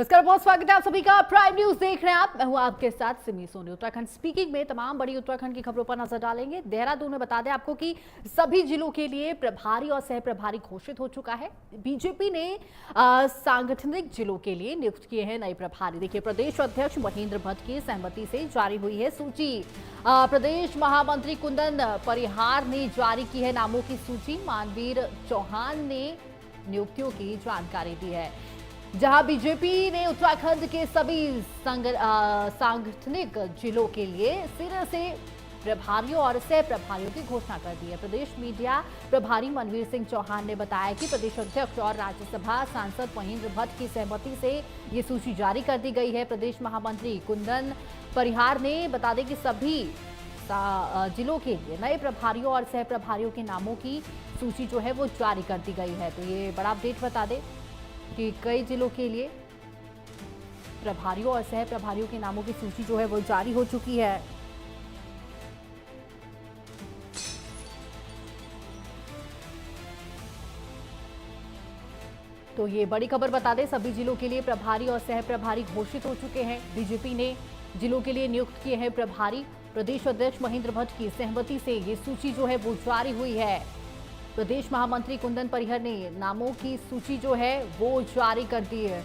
नमस्कार, बहुत स्वागत है आप सभी का। प्राइम न्यूज देख रहे हैं आप। मैं हूं आपके साथ सिमी सोनी। उत्तराखंड स्पीकिंग में तमाम बड़ी उत्तराखंड की खबरों पर नजर डालेंगे। देहरादून में बता दें आपको कि सभी जिलों के लिए प्रभारी और सह प्रभारी घोषित हो चुका है। बीजेपी ने सांगठनिक जिलों के लिए नियुक्त किए हैं नए प्रभारी। देखिए, प्रदेश अध्यक्ष महेंद्र भट्ट की सहमति से जारी हुई है सूची। प्रदेश महामंत्री कुंदन परिहार ने जारी की है नामों की सूची। मानवीर चौहान ने नियुक्तियों की जानकारी दी है। जहां बीजेपी ने उत्तराखंड के सभी सांगठनिक जिलों के लिए सिरे से प्रभारियों और सह प्रभारियों की घोषणा कर दी है। प्रदेश मीडिया प्रभारी मनवीर सिंह चौहान ने बताया कि प्रदेश अध्यक्ष और राज्यसभा सांसद महेंद्र भट्ट की सहमति से ये सूची जारी कर दी गई है। प्रदेश महामंत्री कुंदन परिहार ने बता दें कि सभी जिलों के लिए नए प्रभारियों और सह प्रभारियों के नामों की सूची जो है वो जारी कर दी गई है। तो ये बड़ा अपडेट बता दें कि कई जिलों के लिए प्रभारियों और सह प्रभारियों के नामों की सूची जो है वो जारी हो चुकी है। तो ये बड़ी खबर बता दें, सभी जिलों के लिए प्रभारी और सह प्रभारी घोषित हो चुके हैं। बीजेपी ने जिलों के लिए नियुक्त किए हैं प्रभारी। प्रदेश अध्यक्ष महेंद्र भट्ट की सहमति से ये सूची जो है वो जारी हुई है। प्रदेश महामंत्री कुंदन परिहर ने नामों की सूची जो है वो जारी कर दी है।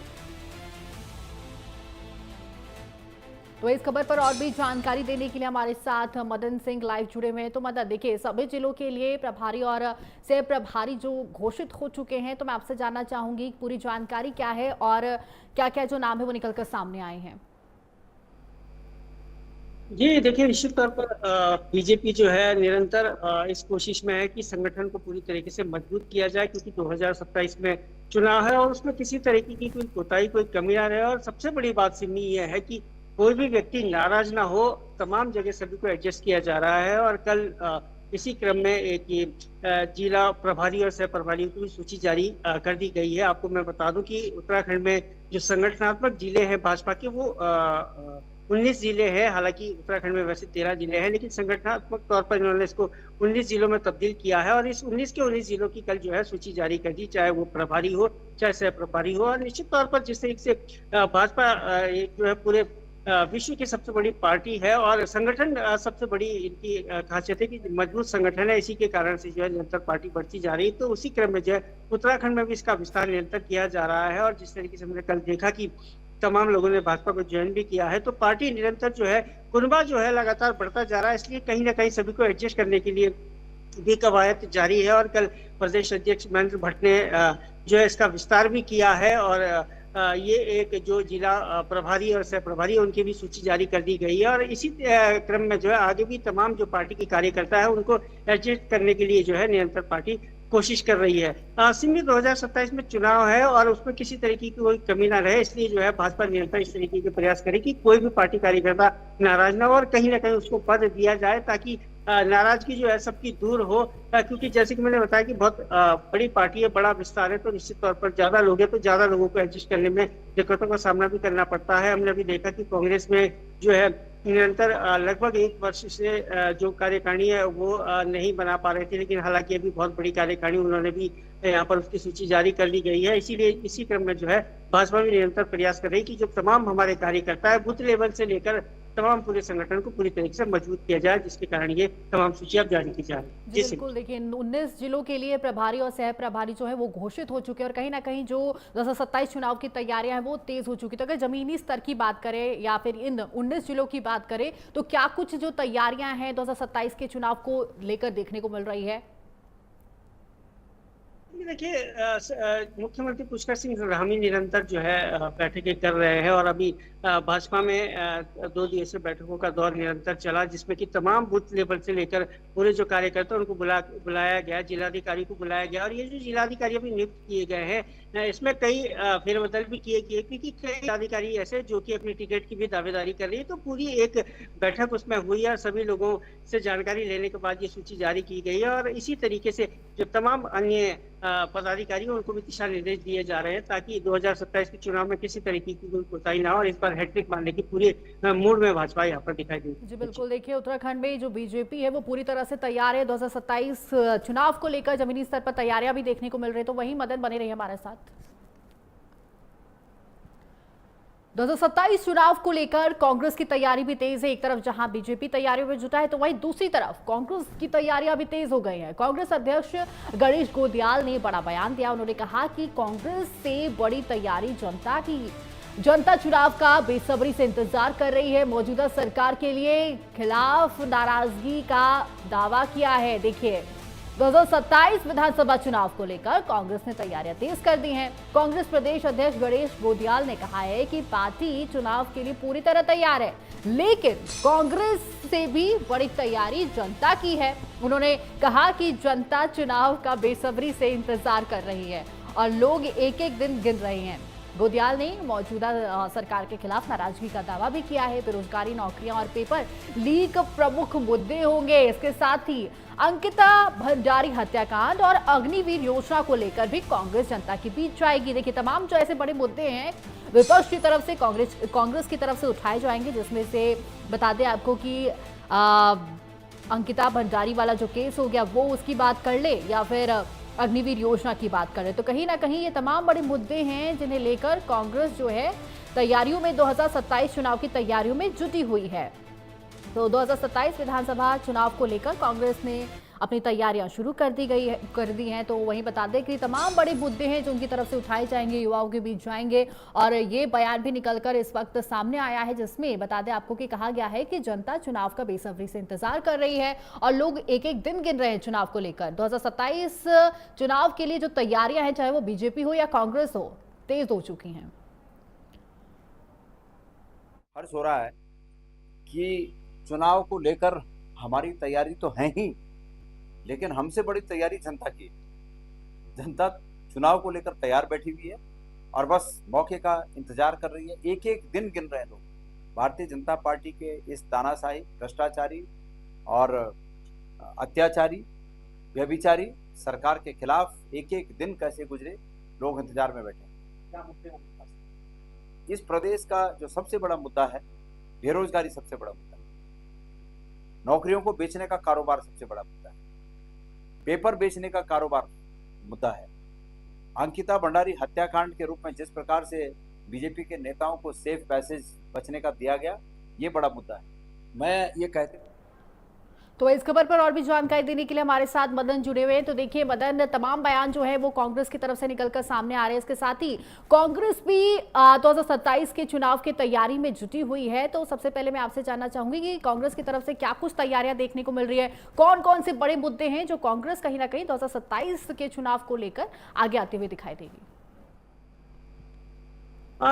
तो इस खबर पर और भी जानकारी देने के लिए हमारे साथ मदन सिंह लाइव जुड़े हुए हैं। तो मदन, देखिए, सभी जिलों के लिए प्रभारी और सह प्रभारी जो घोषित हो चुके हैं, तो मैं आपसे जानना चाहूंगी पूरी जानकारी क्या है और क्या क्या जो नाम है वो निकलकर सामने आए हैं। जी देखिए, निश्चित तौर पर बीजेपी जो है निरंतर इस कोशिश में है कि संगठन को पूरी तरीके से मजबूत किया जाए, क्योंकि 2027 में चुनाव है और उसमें किसी तरीके की कोई कोताही, कोई कमी ना रहे। और सबसे बड़ी बात सिमी ये है कि कोई भी व्यक्ति नाराज ना हो। तमाम जगह सभी को एडजस्ट किया जा रहा है और कल इसी क्रम में एक ये जिला प्रभारी और सह प्रभारियों की भी सूची जारी कर दी गई है। आपको मैं बता दूं कि उत्तराखंड में जो संगठनात्मक जिले हैं भाजपा के, वो 19 जिले हैं। हालांकि उत्तराखंड में वैसे 13 जिले हैं, लेकिन संगठनात्मक तौर पर इन्होंने इसको 19 जिलों में तब्दील किया है। और इस 19 के 19 जिलों की कल जो है सूची जारी कर दी, चाहे वो प्रभारी हो चाहे सह प्रभारी हो। और निश्चित तौर पर जिस तरीके से भाजपा एक जो है पूरे विश्व की सबसे बड़ी पार्टी है और संगठन सबसे बड़ी इनकी खासियत है कि मजबूत संगठन है। इसी के कारण से जो है निरंतर पार्टी बढ़ती जा रही है। तो उसी क्रम में जो है उत्तराखंड में भी इसका विस्तार निरंतर किया जा रहा है। और जिस तरीके से हमने कल देखा कि तमाम लोगों ने भाजपा को ज्वाइन भी किया है, तो पार्टी निरंतर जो है कुनबा जो है लगातार बढ़ता जा रहा है। इसलिए कहीं ना कहीं सभी को एडजस्ट करने के लिए भी कवायद जारी है। और कल प्रदेश अध्यक्ष महेंद्र भट्ट ने जो है इसका विस्तार भी किया है। और ये एक जो जिला प्रभारी और सह प्रभारी उनकी भी सूची जारी कर दी गई है। और इसी क्रम में जो है आगे भी तमाम जो पार्टी की कार्यकर्ता है उनको एडजस्ट करने के लिए जो है निरंतर पार्टी कोशिश कर रही है। सिमी 2027 में चुनाव है और उसमें किसी तरीके की कोई कमी ना रहे, इसलिए जो है भाजपा निरंतर इस तरीके के प्रयास करे कि कोई भी पार्टी कार्यकर्ता नाराज ना हो और कहीं ना कहीं उसको पद दिया जाए, ताकि नाराजगी जो है सबकी दूर हो। क्योंकि जैसे कि मैंने बताया कि बहुत बड़ी पार्टी है, बड़ा विस्तार है, तो निश्चित तौर पर ज्यादा लोग हैं, तो ज्यादा लोगों को एडजस्ट करने में दिक्कतों का सामना भी करना पड़ता है। हमने अभी देखा कि कांग्रेस में जो है निरंतर लगभग 1 वर्ष से जो कार्यकारिणी है वो नहीं बना पा रहे थे, लेकिन हालांकि अभी बहुत बड़ी कार्यकारिणी उन्होंने भी यहाँ पर उसकी सूची जारी कर दी गई है। इसीलिए इसी क्रम में जो है भाजपा भी निरंतर प्रयास कर रही है कि जो तमाम हमारे कार्यकर्ता है बूथ लेवल से लेकर तमाम पूरे संगठन को पूरी तरीके से मजबूत किया जाए, जिसके कारण ये तमाम सूचियां जारी की जा रही जी बिल्कुल। देखिए, 19 जिलों के लिए प्रभारी और सह प्रभारी जो है वो घोषित हो चुके हैं और कहीं ना कहीं जो 2027 चुनाव की तैयारियां हैं वो तेज हो चुकी। तो अगर जमीनी स्तर की बात करें या फिर इन 19 जिलों की बात करें, तो क्या कुछ जो तैयारियां हैं 2027 के चुनाव को लेकर देखने को मिल रही है? देखिए, मुख्यमंत्री पुष्कर सिंह धामी निरंतर जो है बैठकें कर रहे हैं। और अभी भाजपा में 2 दिवसीय बैठकों का दौर निरंतर चला, जिसमें कि तमाम बूथ लेवल से लेकर पूरे जो कार्यकर्ता उनको बुलाया गया, जिलाधिकारी को बुलाया गया। और ये जो जिलाधिकारी अभी नियुक्त किए गए हैं, इसमें कई फेरबदल भी किए गए, क्योंकि कई जिलाधिकारी ऐसे जो कि अपनी टिकट की भी दावेदारी कर रही है। तो पूरी एक बैठक उसमें हुई है, सभी लोगों से जानकारी लेने के बाद ये सूची जारी की गई है। और इसी तरीके से जो तमाम अन्य पदाधिकारी उनको भी दिशा निर्देश दिए जा रहे हैं, ताकि 2027 के चुनाव में किसी तरीके की कोई कोताही ना हो और इस बार हैट्रिक मारने की पूरे मूड में भाजपा यहाँ पर दिखाई देगी। जी बिल्कुल। देखिए, उत्तराखंड में जो बीजेपी है वो पूरी तरह से तैयार है। 2027 चुनाव को लेकर जमीनी स्तर पर तैयारियां भी देखने को मिल रही है। तो वहीं मदन बने रही हमारे साथ। 2027 चुनाव को लेकर कांग्रेस की तैयारी भी तेज है। एक तरफ जहां बीजेपी तैयारियों में जुटा है तो वहीं दूसरी तरफ कांग्रेस की तैयारियां भी तेज हो गई हैं। कांग्रेस अध्यक्ष गणेश गोदियाल ने बड़ा बयान दिया। उन्होंने कहा कि कांग्रेस से बड़ी तैयारी जनता चुनाव का बेसब्री से इंतजार कर रही है। मौजूदा सरकार के लिए खिलाफ नाराजगी का दावा किया है। देखिए, 2027 विधानसभा चुनाव को लेकर कांग्रेस ने तैयारियां तेज कर दी हैं। कांग्रेस प्रदेश अध्यक्ष गणेश गोदियाल ने कहा है कि पार्टी चुनाव के लिए पूरी तरह तैयार है, लेकिन कांग्रेस से भी बड़ी तैयारी जनता की है। उन्होंने कहा कि जनता चुनाव का बेसब्री से इंतजार कर रही है और लोग एक एक दिन गिन रहे हैं। गोदियाल ने मौजूदा सरकार के खिलाफ नाराजगी का दावा भी किया है। बेरोजगारी, नौकरियां और पेपर लीक प्रमुख मुद्दे होंगे। इसके साथ ही अंकिता भंडारी हत्याकांड और अग्निवीर योजना को लेकर भी कांग्रेस जनता के बीच जाएगी। देखिए, तमाम जो ऐसे बड़े मुद्दे हैं विपक्ष की तरफ से कांग्रेस की तरफ से उठाए जाएंगे, जिसमें से बता दें आपको कि अंकिता भंडारी वाला जो केस हो गया वो उसकी बात कर ले या फिर अग्निवीर योजना की बात करें, तो कहीं ना कहीं ये तमाम बड़े मुद्दे हैं जिन्हें लेकर कांग्रेस जो है तैयारियों में 2027 चुनाव की तैयारियों में जुटी हुई है। तो 2027 विधानसभा चुनाव को लेकर कांग्रेस ने अपनी तैयारियां शुरू कर दी हैं। तो वहीं बता दें कि तमाम बड़े मुद्दे हैं जो उनकी तरफ से उठाए जाएंगे, युवाओं के बीच जाएंगे। और ये बयान भी निकलकर इस वक्त सामने आया है, जिसमें बता दें आपको कि कहा गया है कि जनता चुनाव का बेसब्री से इंतजार कर रही है और लोग एक एक दिन गिन रहे हैं चुनाव को लेकर। 2027 चुनाव के लिए जो तैयारियां हैं, चाहे वो बीजेपी हो या कांग्रेस हो, तेज हो चुकी हैं। हर्ष हो रहा है कि चुनाव को लेकर हमारी तैयारी तो है ही, लेकिन हमसे बड़ी तैयारी जनता की। जनता चुनाव को लेकर तैयार बैठी हुई है और बस मौके का इंतजार कर रही है। एक एक दिन गिन रहे हैं लोग। भारतीय जनता पार्टी के इस तानाशाही, भ्रष्टाचारी और अत्याचारी, व्यभिचारी सरकार के खिलाफ एक एक दिन कैसे गुजरे, लोग इंतजार में बैठे हैं। इस प्रदेश का जो सबसे बड़ा मुद्दा है, बेरोजगारी सबसे बड़ा मुद्दा है। नौकरियों को बेचने का कारोबार सबसे बड़ा मुद्दा है। पेपर बेचने का कारोबार मुद्दा है। अंकिता भंडारी हत्याकांड के रूप में जिस प्रकार से बीजेपी के नेताओं को सेफ पैसेज बचने का दिया गया, ये बड़ा मुद्दा है। मैं ये कहते तो इस खबर पर और भी जानकारी देने के लिए हमारे साथ मदन जुड़े हुए हैं। तो देखिए मदन, तमाम बयान जो है वो कांग्रेस की तरफ से निकलकर सामने आ रहे हैं। इसके साथ ही कांग्रेस भी 2027 के चुनाव की तैयारी में जुटी हुई है। तो सबसे पहले मैं आपसे जानना चाहूंगी कि कांग्रेस की तरफ से क्या कुछ तैयारियां देखने को मिल रही है, कौन कौन से बड़े मुद्दे हैं जो कांग्रेस कहीं ना कहीं 2027 के चुनाव को लेकर आगे आते हुए दिखाई देगी।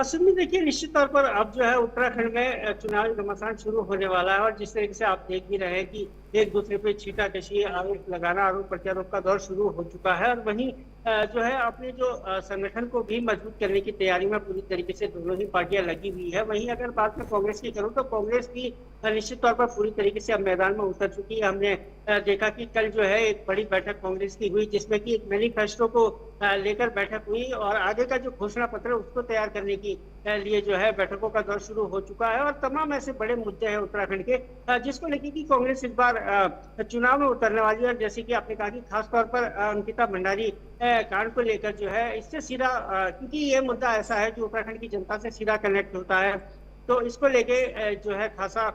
सुननी, देखिए, निश्चित तौर पर अब जो है उत्तराखंड में चुनावी घमासान शुरू होने वाला है और जिस तरीके से आप देख भी रहे हैं कि एक दूसरे पे छींटाकशी, आरोप लगाना, आरोप प्रत्यारोप का दौर शुरू हो चुका है। और वहीं जो है अपने जो संगठन को भी मजबूत करने की तैयारी में पूरी तरीके से दोनों ही पार्टियां लगी हुई है। वहीं अगर बात में कांग्रेस की करूं तो कांग्रेस भी निश्चित तौर पर पूरी तरीके से अब मैदान में उतर चुकी है। हमने देखा कि कल जो है एक बड़ी बैठक कांग्रेस की हुई, जिसमें कि एक मैनिफेस्टो को लेकर बैठक हुई और आगे का जो घोषणा पत्र है उसको तैयार करने की लिए जो है बैठकों का दौर शुरू हो चुका है। और तमाम ऐसे बड़े मुद्दे हैं उत्तराखंड के जिसको लेकर कि कांग्रेस इस बार चुनाव में उतरने वाली है। और जैसे कि आपने कहा कि खासतौर पर अंकिता भंडारी कांड को लेकर जो है इससे सीधा, क्योंकि ये मुद्दा ऐसा है जो उत्तराखंड की जनता से सीधा कनेक्ट होता है, तो इसको लेके जो है खासा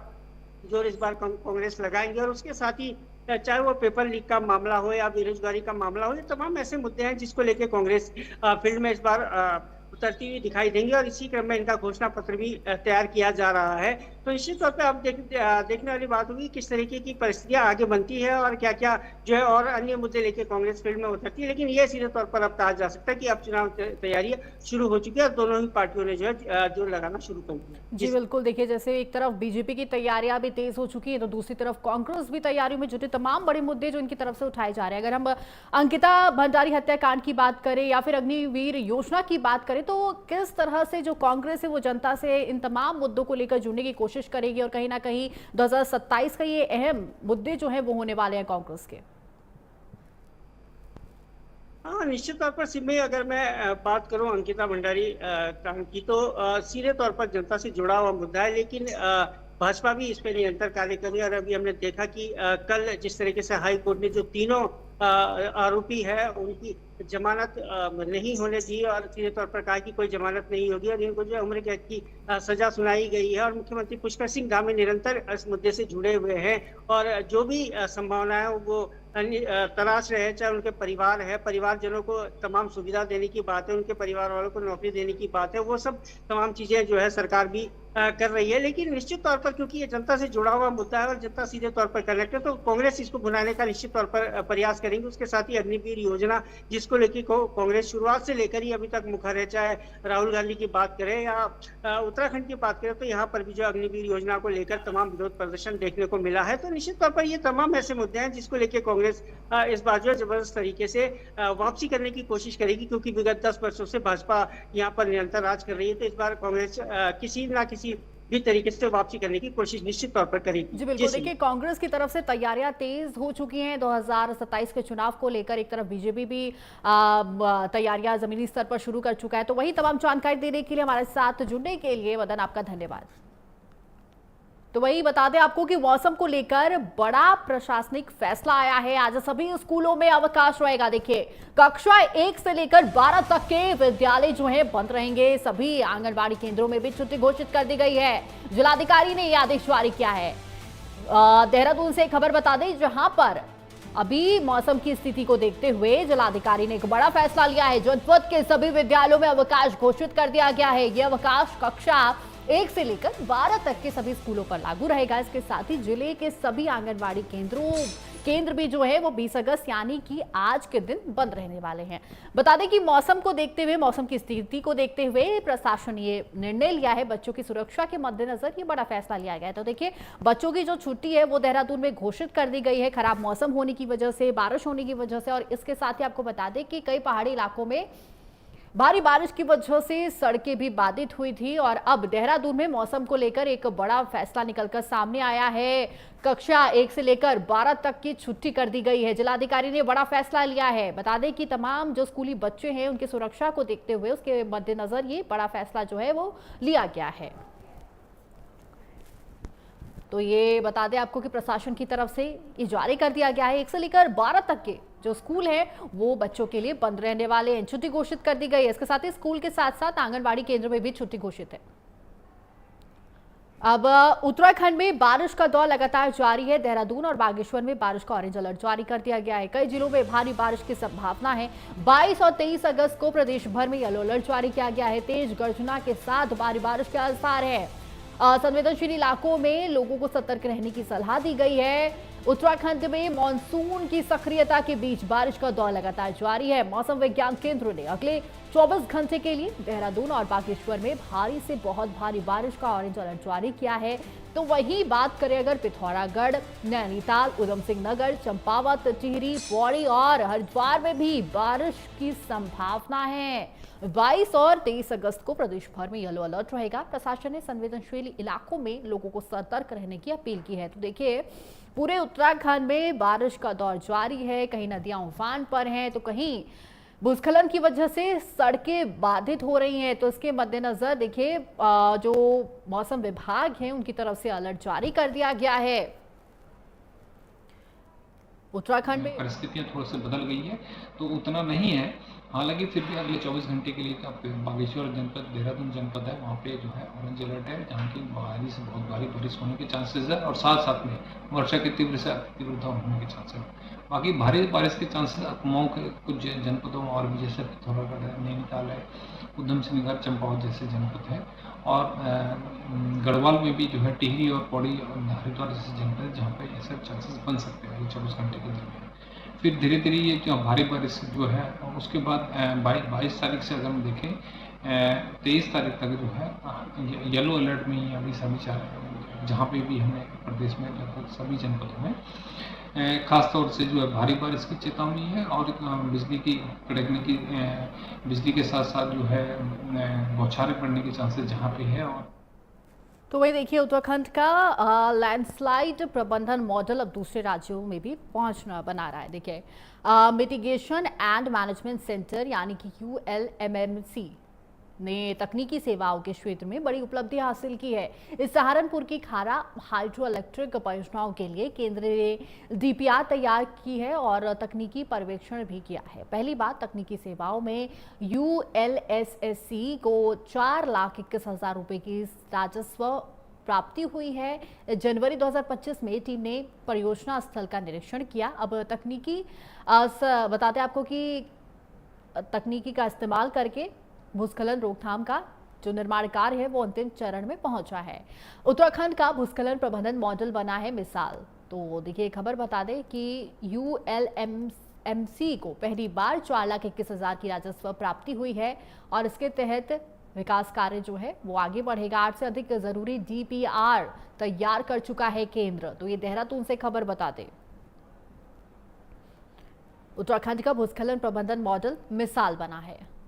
जोर इस बार कांग्रेस लगाएंगे। और उसके साथ ही चाहे वो पेपर लीक का मामला हो या बेरोजगारी का मामला हो, ये तमाम ऐसे मुद्दे हैं जिसको लेके कांग्रेस फील्ड में इस बार उतरती हुई दिखाई देंगी। और इसी क्रम में इनका घोषणा पत्र भी तैयार किया जा रहा है। तो निश्चित तौर पे अब देखने वाली बात होगी किस तरीके की परिस्थितियां आगे बनती है और क्या क्या जो है और अन्य मुद्दे लेके कांग्रेस फील्ड में उतरती है। लेकिन ये सीधे तौर पर अब कहा जा सकता है कि अब चुनाव तैयारियां शुरू हो चुकी है और दोनों ही पार्टियों ने जो है जोर लगाना शुरू कर दिया। जी बिल्कुल, देखिए जैसे एक तरफ बीजेपी की तैयारियां भी तेज हो चुकी है तो दूसरी तरफ कांग्रेस भी तैयारियों में जुटी। तमाम बड़े मुद्दे जो इनकी तरफ से उठाए जा रहे हैं, अगर हम अंकिता भंडारी हत्याकांड की बात करें या फिर अग्निवीर योजना की बात करें, तो किस तरह से जो कांग्रेस है वो जनता से इन तमाम मुद्दों को लेकर जुड़ने की कोशिश करेगी और कहीं ना कहीं 2027 का ये अहम मुद्दे जो है वो होने वाले हैं कांग्रेस के। हाँ, निश्चित तौर पर सिम्बे, अगर मैं बात करूं अंकिता भंडारी कांड की, तो सीधे तौर पर जनता से जुड़ा हुआ मुद्दा है। लेकिन भाजपा भी इस पर निरंतर कार्य कर रही है। और अभी हमने देखा कि कल जिस तरीके से हाई कोर्ट ने जो तीनों आरोपी है उनकी जमानत नहीं होने दी और सीधे तौर पर कहा कि कोई जमानत नहीं होगी और इनको जो है उम्र कैद की सजा सुनाई गई है। और मुख्यमंत्री पुष्कर सिंह धामी निरंतर इस मुद्दे से जुड़े हुए हैं और जो भी संभावना है वो तलाश रहे हैं, चाहे उनके परिवार है, परिवारजनों को तमाम सुविधा देने की बात है, उनके परिवार वालों को नौकरी देने की बात है, वो सब तमाम चीजें जो है सरकार भी कर रही है। लेकिन निश्चित तौर पर क्योंकि ये जनता से जुड़ा हुआ मुद्दा है और जनता सीधे तौर पर कनेक्ट है, तो कांग्रेस इसको भुनाने का निश्चित तौर पर प्रयास करेंगे। उसके साथ ही अग्निवीर योजना, जिसको लेकर कांग्रेस शुरुआत से लेकर ही अभी तक मुखर है, चाहे राहुल गांधी की बात करें या उत्तराखंड की बात करें, तो यहाँ पर भी जो अग्निवीर योजना को लेकर तमाम विरोध प्रदर्शन देखने को मिला है। तो निश्चित तौर पर ये तमाम ऐसे मुद्दे हैं जिसको लेकर कांग्रेस इस बार जो है जबरदस्त तरीके से वापसी करने की कोशिश करेगी, क्योंकि विगत 10 वर्षों से भाजपा यहाँ पर निरंतर राज कर रही है। तो इस बार कांग्रेस किसी ना किसी भी तरीके से वापसी करने की कोशिश निश्चित तौर पर करेगी। जी बिल्कुल, देखिए कांग्रेस की तरफ से तैयारियां तेज हो चुकी हैं 2027 के चुनाव को लेकर। एक तरफ बीजेपी भी तैयारियां जमीनी स्तर पर शुरू कर चुका है। तो वही तमाम जानकारी देने के लिए हमारे साथ जुड़ने के लिए मदन आपका धन्यवाद। तो वही बता दें आपको कि मौसम को लेकर बड़ा प्रशासनिक फैसला आया है। आज सभी स्कूलों में अवकाश रहेगा। देखिए, कक्षा 1 से लेकर 12 तक के विद्यालय जो हैं बंद रहेंगे। सभी आंगनबाड़ी केंद्रों में भी छुट्टी घोषित कर दी गई है। जिलाधिकारी ने यह आदेश जारी किया है। देहरादून से खबर बता दें, जहां पर अभी मौसम की स्थिति को देखते हुए जिलाधिकारी ने एक बड़ा फैसला लिया है। जनपद के सभी विद्यालयों में अवकाश घोषित कर दिया गया है। यह अवकाश कक्षा 1 से लेकर 12 तक के सभी स्कूलों पर लागू रहेगा। इसके साथ ही जिले के सभी आंगनबाड़ी केंद्र भी जो है वो 20 अगस्त यानी कि आज के दिन बंद रहने वाले हैं। बता दें कि मौसम को देखते हुए, मौसम की स्थिति को देखते हुए प्रशासन ने ये निर्णय लिया है। बच्चों की सुरक्षा के मद्देनजर ये बड़ा फैसला लिया गया है। तो देखिए, बच्चों की जो छुट्टी है वो देहरादून में घोषित कर दी गई है, खराब मौसम होने की वजह से, बारिश होने की वजह से। और इसके साथ ही आपको बता दें कि कई पहाड़ी इलाकों में भारी बारिश की वजह से सड़कें भी बाधित हुई थी। और अब देहरादून में मौसम को लेकर एक बड़ा फैसला निकलकर सामने आया है। कक्षा 1 से लेकर 12 तक की छुट्टी कर दी गई है। जिलाधिकारी ने बड़ा फैसला लिया है। बता दें कि तमाम जो स्कूली बच्चे हैं उनकी सुरक्षा को देखते हुए, उसके मद्देनजर ये बड़ा फैसला जो है वो लिया गया है। तो ये बता दें आपको कि प्रशासन की तरफ से ये जारी कर दिया गया है। 1 से लेकर 12 तक के जो स्कूल हैं वो बच्चों के लिए बंद रहने वाले हैं। छुट्टी घोषित कर दी गई है। इसके साथ ही स्कूल के साथ साथ आंगनबाड़ी केंद्र में भी छुट्टी घोषित है। अब उत्तराखंड में बारिश का दौर लगातार जारी है। देहरादून और बागेश्वर में बारिश का ऑरेंज अलर्ट जारी कर दिया गया है। कई जिलों में भारी बारिश की संभावना है। 22 और 23 अगस्त को प्रदेश भर में येलो अलर्ट जारी किया गया है। तेज गर्जना के साथ भारी बारिश के आसार है। संवेदनशील इलाकों में लोगों को सतर्क रहने की सलाह दी गई है। उत्तराखंड में मानसून की सक्रियता के बीच बारिश का दौर लगातार जारी है। मौसम विज्ञान केंद्र ने अगले 24 घंटे के लिए देहरादून और बागेश्वर में भारी से बहुत भारी बारिश का ऑरेंज अलर्ट जारी किया है। तो वहीं बात करें अगर पिथौरागढ़, नैनीताल, उधम सिंह नगर, चंपावत, टिहरी, पौड़ी और हरिद्वार में भी बारिश की संभावना है। 22 और 23 अगस्त को प्रदेश भर में येलो अलर्ट रहेगा। प्रशासन ने संवेदनशील इलाकों में लोगों को सतर्क रहने की अपील की है। तो देखिए, पूरे उत्तराखंड में बारिश का दौर जारी है। कहीं नदियां उफान पर हैं तो कहीं भूस्खलन की वजह से सड़कें बाधित हो रही हैं। तो इसके मद्देनजर देखिए, जो मौसम विभाग है उनकी तरफ से अलर्ट जारी कर दिया गया है। उत्तराखंड में परिस्थितियां थोड़ा सा बदल गई है तो उतना नहीं है। हालांकि फिर भी अगले 24 घंटे के लिए बागेश्वर जनपद, देहरादून जनपद है, वहाँ पे जो है ऑरेंज अलर्ट है, जहाँ की भारी से बहुत भारी बारिश होने के चांसेस है और साथ साथ में वर्षा की तीव्र से अति तीव्रता होने के चांसेस है। बाकी भारी बारिश के चांसेस कुमाऊं के कुछ जनपदों में और भी, जैसे पिथौरागढ़ है, नैनीताल है, उधम सिंह नगर, चंपावत जैसे जनपद है और गढ़वाल में भी जो है टिहरी और पौड़ी और हरिद्वार जैसे जनपद है जहाँ पे ऐसे चांसेस बन सकते हैं 24 घंटे के दरमियान। फिर धीरे धीरे ये जो भारी बारिश जो है उसके बाद 22 तारीख से अगर हम देखें 23 तारीख तक जो है येलो अलर्ट में ही अभी सभी जहाँ पे भी हमें प्रदेश में लगभग सभी जनपदों में खासतौर से जो है भारी बारिश की चेतावनी है और बिजली की कड़कने की, बिजली के साथ साथ जो है बौछारें पड़ने के चांसेस जहाँ पे है। और तो वही देखिए, उत्तराखंड का लैंडस्लाइड प्रबंधन मॉडल अब दूसरे राज्यों में भी पहुंचना बना रहा है। देखिए, मिटिगेशन एंड मैनेजमेंट सेंटर यानी कि ULMMC ने तकनीकी सेवाओं के क्षेत्र में बड़ी उपलब्धि हासिल की है। इस सहारनपुर की खारा हाइड्रो इलेक्ट्रिक परियोजनाओं के लिए केंद्र ने डीपीआर तैयार की है और तकनीकी पर्यवेक्षण भी किया है। पहली बार तकनीकी सेवाओं में यूएलएसएससी को 4,21,000 रुपए की राजस्व प्राप्ति हुई है। जनवरी 2025 में टीम ने परियोजना स्थल का निरीक्षण किया। अब बताते हैं आपको कि तकनीकी का इस्तेमाल करके भूस्खलन रोकथाम का जो निर्माण कार्य है वो अंतिम चरण में पहुंचा है। उत्तराखंड का भूस्खलन प्रबंधन मॉडल बना है मिसाल। तो देखिए खबर बता दें कि यूएलएमसी को पहली बार 4,21,000 की राजस्व प्राप्ति हुई है और इसके तहत विकास कार्य जो है वो आगे बढ़ेगा। 8 से अधिक जरूरी डीपीआर तैयार कर चुका है केंद्र। तो ये देहरादून से खबर बता दें। उत्तराखंड का भूस्खलन प्रबंधन मॉडल मिसाल बना है।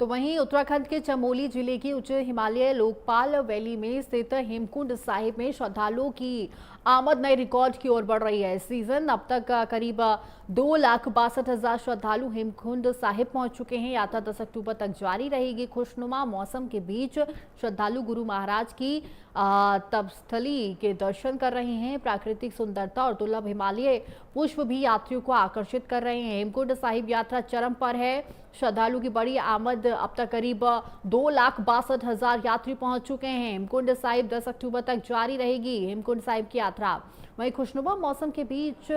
तो वहीं उत्तराखंड के चमोली जिले की उच्च हिमालय लोकपाल वैली में स्थित हेमकुंड साहिब में श्रद्धालुओं की आमद नए रिकॉर्ड की ओर बढ़ रही है। इस सीजन अब तक करीब 2,62,000 श्रद्धालु हेमकुंड साहिब पहुंच चुके हैं। यात्रा 10 अक्टूबर तक जारी रहेगी। खुशनुमा मौसम के बीच श्रद्धालु गुरु महाराज की तपस्थली के दर्शन कर रहे हैं। प्राकृतिक सुंदरता और दुर्लभ हिमालय पुष्प भी यात्रियों को आकर्षित कर रहे हैं। हेमकुंड साहिब यात्रा चरम पर है। श्रद्धालु की बड़ी आमद अब तक करीब 2,62,000 यात्री पहुंच चुके हैं। हेमकुंड साहिब 10 अक्टूबर तक जारी रहेगी हेमकुंड साहिब की यात्रा। वहीं खुशनुमा मौसम के बीच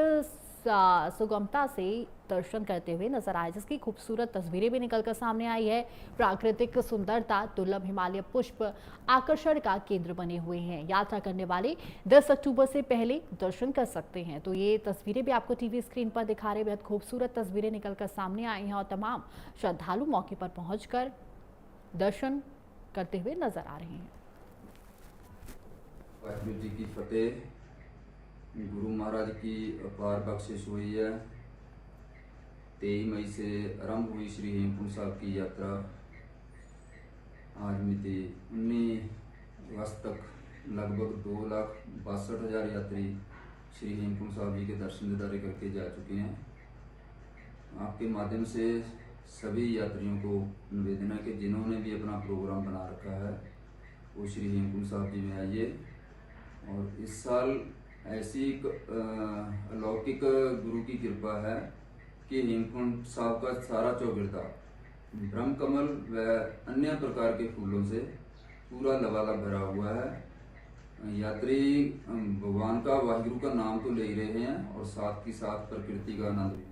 सुगमता से दर्शन करते हुए नजर आए, जिसकी खूबसूरत तस्वीरें भी निकलकर सामने आई है। प्राकृतिक सुंदरता, दुर्लभ हिमालय पुष्प आकर्षण का केंद्र बने हुए हैं। यात्रा करने वाले 10 अक्टूबर से पहले दर्शन कर सकते हैं। तो ये तस्वीरें भी आपको टीवी स्क्रीन पर दिखा रहे, बेहद खूबसूरत तस्वीरें निकलकर सामने आई हैं और तमाम श्रद्धालु मौके पर पहुंचकर दर्शन करते हुए नजर आ रहे हैं। वाहिगुरु जी की फतेह। गुरु महाराज की अपार बख्शिश हुई है। 23 मई से आरंभ हुई श्री हेमकुंड साहब की यात्रा। आज मिति 19 अगस्त तक लगभग 2,62,000 यात्री श्री हेमकुंड साहब जी के दर्शन दीदारे करके जा चुके हैं। आपके माध्यम से सभी यात्रियों को निवेदन है कि जिन्होंने भी अपना प्रोग्राम बना रखा है वो श्री हेमकुंड साहब जी में आइए। और इस साल ऐसी अलौकिक गुरु की कृपा है कि हेमकुंड साहब का सारा चौगिरदा ब्रह्म कमल व अन्य प्रकार के फूलों से पूरा लबालब भरा हुआ है। यात्री भगवान का वाहिगुरु का नाम तो ले ही रहे हैं और साथ ही साथ प्रकृति का आनंद भी।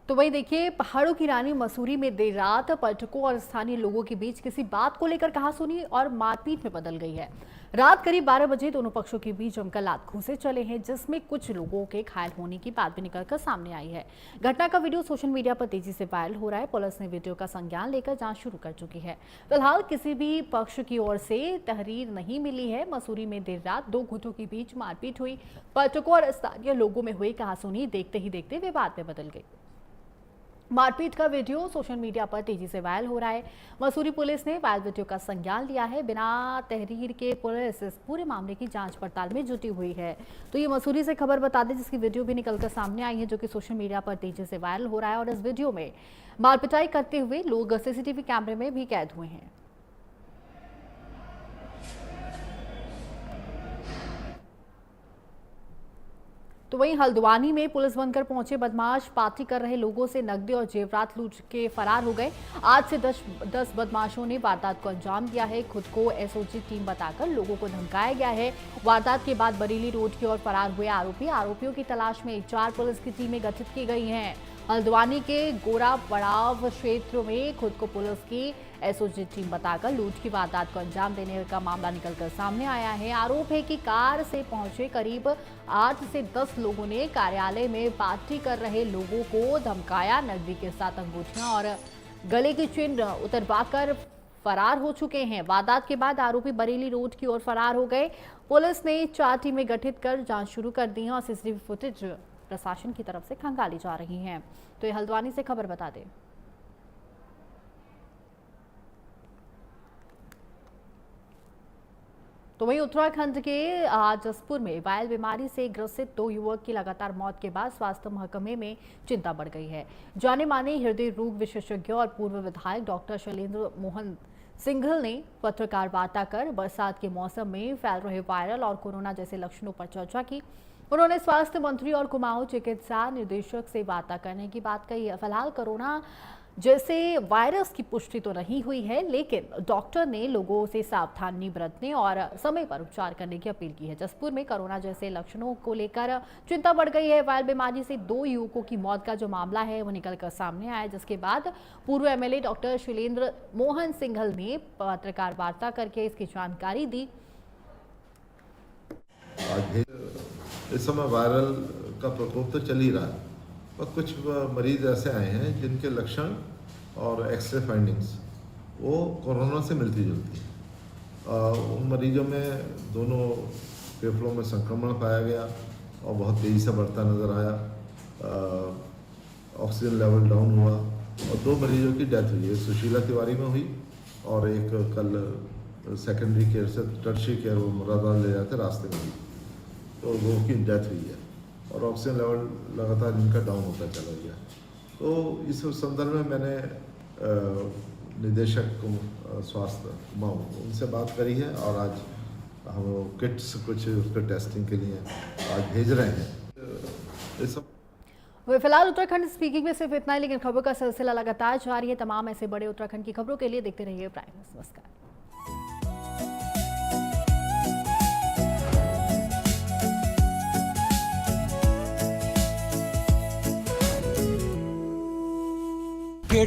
तो वही देखिए, पहाड़ों की रानी मसूरी में देर रात पर्यटकों और स्थानीय लोगों के बीच किसी बात को लेकर कहासुनी और मारपीट में बदल गई है। रात करीब 12 बजे दोनों पक्षों के बीच जमकर लात घूंसे चले हैं, जिसमें कुछ लोगों के घायल होने की बात भी निकलकर सामने आई है। घटना का वीडियो सोशल मीडिया पर तेजी से वायरल हो रहा है। पुलिस ने वीडियो का संज्ञान लेकर जांच शुरू कर चुकी है। फिलहाल किसी भी पक्ष की ओर से तहरीर नहीं मिली है। मसूरी में देर रात 2 गुटों के बीच मारपीट हुई। पर्यटकों और स्थानीय लोगों में हुई कहासुनी देखते ही देखते विवाद में बदल गई। मारपीट का वीडियो सोशल मीडिया पर तेजी से वायरल हो रहा है। मसूरी पुलिस ने वायरल वीडियो का संज्ञान लिया है। बिना तहरीर के पुलिस इस पूरे मामले की जांच पड़ताल में जुटी हुई है। तो ये मसूरी से खबर बता दें, जिसकी वीडियो भी निकलकर सामने आई है, जो कि सोशल मीडिया पर तेजी से वायरल हो रहा है। और इस वीडियो में मारपिटाई करते हुए लोग सीसीटीवी कैमरे में भी कैद हुए हैं। तो वहीं हल्द्वानी में पुलिस बनकर पहुंचे बदमाश पार्टी कर रहे लोगों से नकदी और जेवरात लूट के फरार हो गए। 8 से 10 बदमाशों ने वारदात को अंजाम दिया है। खुद को एसओजी टीम बताकर लोगों को धमकाया गया है। वारदात के बाद बरेली रोड की ओर फरार हुए आरोपियों की तलाश में 4 पुलिस की टीमें गठित की गई हैं। हल्द्वानी के गोरा पड़ाव क्षेत्र में खुद को पुलिस की एसओजी टीम बताकर लूट की वारदात को अंजाम देने का मामला निकलकर सामने आया है। आरोप है कि कार से पहुंचे करीब 8 से 10 लोगों ने कार्यालय में पार्टी कर रहे लोगों को धमकाया। नकदी के साथ अंगूठियां और गले की चेन उतरवाकर फरार हो चुके हैं। वारदात के बाद आरोपी बरेली रोड की ओर फरार हो गए। पुलिस ने 4 टीमें गठित कर जांच शुरू कर दी है और सीसीटीवी फुटेज प्रशासन की तरफ से खंगाली जा रही हैं। तो ये हल्द्वानी से खबर बता दें। तो वहीं उत्तराखंड के जसपुर में वायरल बीमारी से ग्रसित 2 युवक की लगातार मौत के बाद स्वास्थ्य महकमे में चिंता बढ़ गई है। जाने माने हृदय रोग विशेषज्ञ और पूर्व विधायक डॉक्टर शैलेंद्र मोहन सिंघल ने पत्रकार वार्ता कर बरसात के मौसम में फैल रहे वायरल और कोरोना जैसे लक्षणों पर चर्चा की। उन्होंने स्वास्थ्य मंत्री और कुमाऊं चिकित्सा निदेशक से वार्ता करने की बात कही है। फिलहाल कोरोना जैसे वायरस की पुष्टि तो नहीं हुई है, लेकिन डॉक्टर ने लोगों से सावधानी बरतने और समय पर उपचार करने की अपील की है। जसपुर में कोरोना जैसे लक्षणों को लेकर चिंता बढ़ गई है। वायरल बीमारी से 2 युवकों की मौत का जो मामला है वो निकलकर सामने आया, जिसके बाद पूर्व एमएलए डॉक्टर शैलेंद्र मोहन सिंघल ने पत्रकार वार्ता करके इसकी जानकारी दी। इस समय वायरल का प्रकोप तो चल ही रहा है, और कुछ मरीज ऐसे आए हैं जिनके लक्षण और एक्सरे फाइंडिंग्स वो कोरोना से मिलती जुलती हैं। उन मरीजों में दोनों फेफड़ों में संक्रमण पाया गया और बहुत तेज़ी से बढ़ता नज़र आया। ऑक्सीजन लेवल डाउन हुआ और 2 मरीजों की डेथ हुई। एक सुशीला तिवारी में हुई और एक कल सेकेंडरी केयर से टर्शियरी केयर वो मुरादाबाद ले जाते रास्ते में हुई, तो वो की डेथ हुई है और ऑक्सीजन लेवल लगातार इनका डाउन होता चला गया। तो इस संदर्भ में मैंने निदेशक स्वास्थ्य कुमाऊं उनसे बात करी है और आज हम किट्स कुछ उसके टेस्टिंग के लिए आज भेज रहे हैं। इस फिलहाल उत्तराखंड स्पीकिंग में सिर्फ इतना ही, लेकिन खबरों का सिलसिला लगातार जारी है। तमाम ऐसे बड़े उत्तराखंड की खबरों के लिए देखते रहिए प्राइम न्यूज़। नमस्कार।